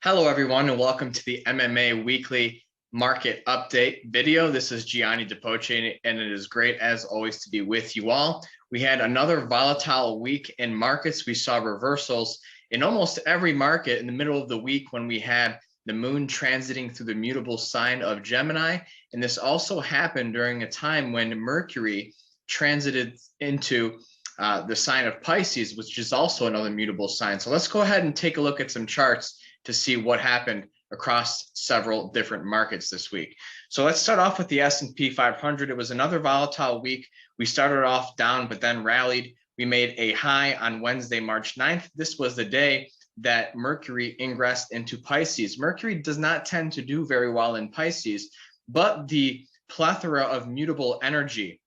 Hello, everyone, and welcome to the MMA Weekly Market Update video. This is Gianni DePoce, and it is great, as always, to be with you all. We had another volatile week in markets. We saw reversals in almost every market in the middle of the week when we had the moon transiting through the mutable sign of Gemini. And this also happened during a time when Mercury transited into the sign of Pisces, which is also another mutable sign. So let's go ahead and take a look at some charts to see what happened across several different markets this week. So let's start off with the S&P 500. It was another volatile week. We started off down, but then rallied. We made a high on Wednesday, March 9th. This was the day that Mercury ingressed into Pisces. Mercury does not tend to do very well in Pisces, but the plethora of mutable energy.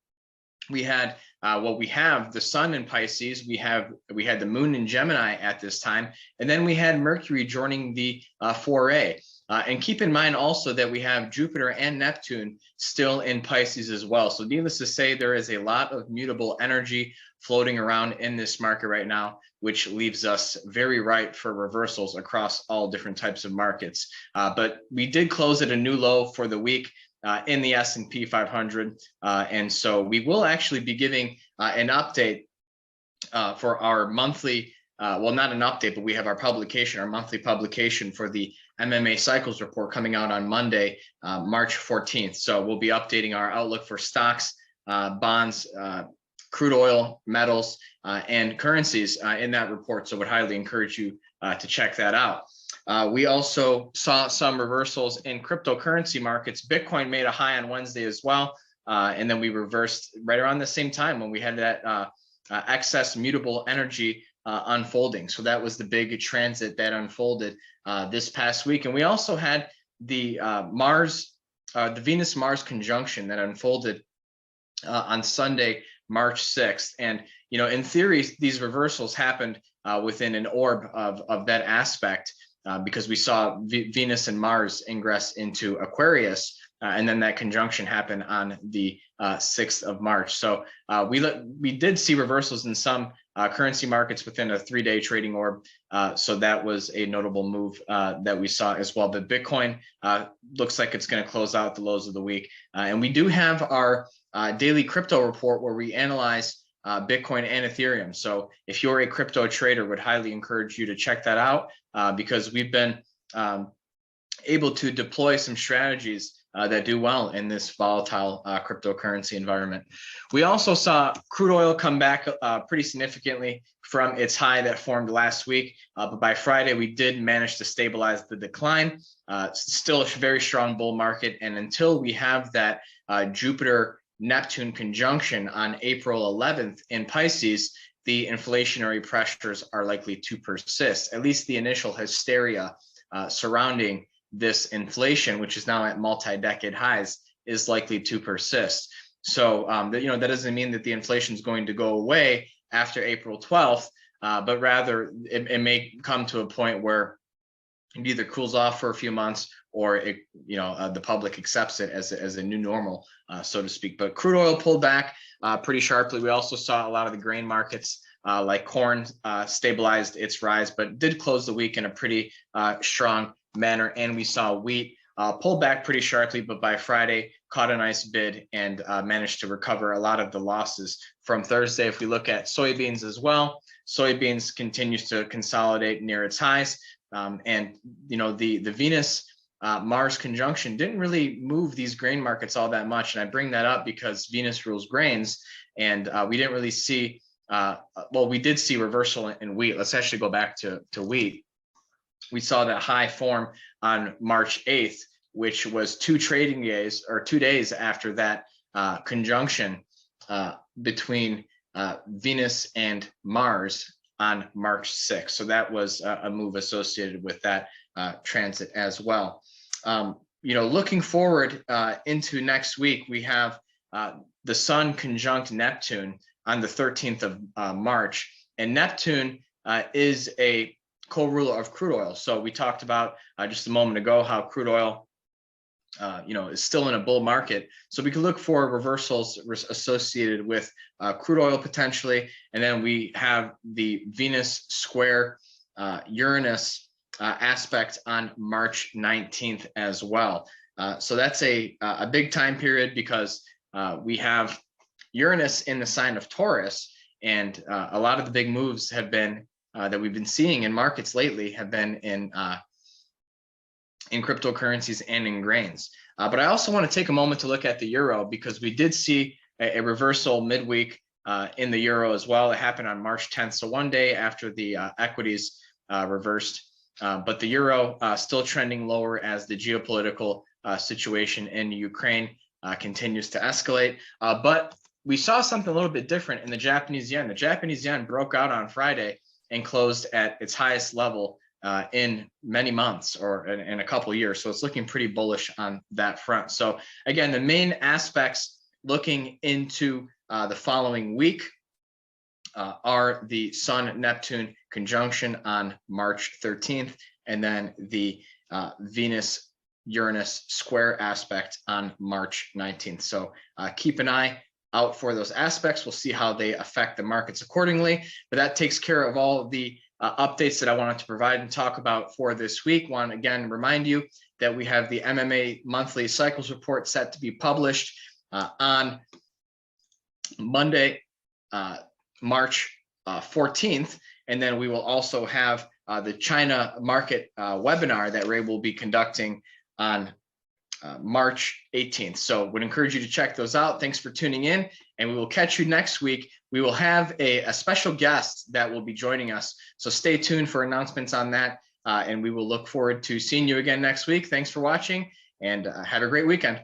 We had we have the sun in Pisces, we had the moon in Gemini at this time, and then we had Mercury joining the foray. And keep in mind also that we have Jupiter and Neptune still in Pisces as well. So needless to say, there is a lot of mutable energy floating around in this market right now, which leaves us very ripe for reversals across all different types of markets. But we did close at a new low for the week in the S&P 500. And so we will actually be giving an update for our monthly, well, not an update, but we have our publication, our monthly publication for the MMA cycles report coming out on Monday, March 14th. So we'll be updating our outlook for stocks, bonds, crude oil, metals, and currencies in that report. So I would highly encourage you to check that out. We also saw some reversals in cryptocurrency markets. Bitcoin made a high on Wednesday as well. And then we reversed right around the same time when we had that excess mutable energy unfolding. So that was the big transit that unfolded this past week. And we also had the the Venus-Mars conjunction that unfolded on Sunday, March 6th. And, you know, in theory, these reversals happened within an orb of that aspect. Because we saw Venus and Mars ingress into Aquarius, and then that conjunction happened on the 6th of March. So we did see reversals in some currency markets within a 3-day trading orb. So that was a notable move that we saw as well. But Bitcoin looks like it's going to close out the lows of the week. And we do have our daily crypto report where we analyze Bitcoin and Ethereum. So if you're a crypto trader, would highly encourage you to check that out because we've been able to deploy some strategies that do well in this volatile cryptocurrency environment. We also saw crude oil come back pretty significantly from its high that formed last week. But by Friday, we did manage to stabilize the decline. Still a very strong bull market. And until we have that Jupiter-Neptune conjunction on April 11th in Pisces, the inflationary pressures are likely to persist. At least the initial hysteria surrounding this inflation, which is now at multi-decade highs, is likely to persist. So that doesn't mean that the inflation is going to go away after April 12th, but rather it may come to a point where it either cools off for a few months or the public accepts it as a new normal, so to speak. But crude oil pulled back pretty sharply. We also saw a lot of the grain markets like corn stabilized its rise, but did close the week in a pretty strong manner. And we saw wheat pull back pretty sharply, but by Friday caught a nice bid and managed to recover a lot of the losses from Thursday. If we look at soybeans as well, soybeans continues to consolidate near its highs. And the Venus Mars conjunction didn't really move these grain markets all that much. And I bring that up because Venus rules grains, and we didn't really see we did see reversal in wheat. Let's actually go back to wheat. We saw that high form on March 8th, which was 2 trading days or 2 days after that conjunction between Venus and Mars on March 6th. So that was a move associated with that transit as well. Looking forward into next week, we have the Sun conjunct Neptune on the 13th of March, and Neptune is a co-ruler of crude oil. So we talked about just a moment ago how crude oil is still in a bull market. So we can look for reversals associated with crude oil potentially. And then we have the Venus square Uranus aspect on March 19th as well. So that's a big time period because we have Uranus in the sign of Taurus, and a lot of the big moves have been that we've been seeing in markets lately have been in cryptocurrencies and in grains. But I also want to take a moment to look at the euro, because we did see a reversal midweek in the euro as well. It happened on March 10th, so one day after the equities reversed. But the euro still trending lower as the geopolitical situation in Ukraine continues to escalate. But we saw something a little bit different in the Japanese yen. The Japanese yen broke out on Friday and closed at its highest level in many months, or in a couple of years. So it's looking pretty bullish on that front. So again, the main aspects looking into the following week are the Sun-Neptune conjunction on March 13th, and then the Venus-Uranus square aspect on March 19th. So keep an eye out for those aspects. We'll see how they affect the markets accordingly. But that takes care of all of the updates that I wanted to provide and talk about for this week. Want to again remind you that we have the MMA monthly cycles report set to be published on Monday, March 14th. And then we will also have the China market webinar that Ray will be conducting on March 18th. So would encourage you to check those out. Thanks for tuning in, and we will catch you next week. We will have a special guest that will be joining us. So stay tuned for announcements on that. And we will look forward to seeing you again next week. Thanks for watching, and have a great weekend.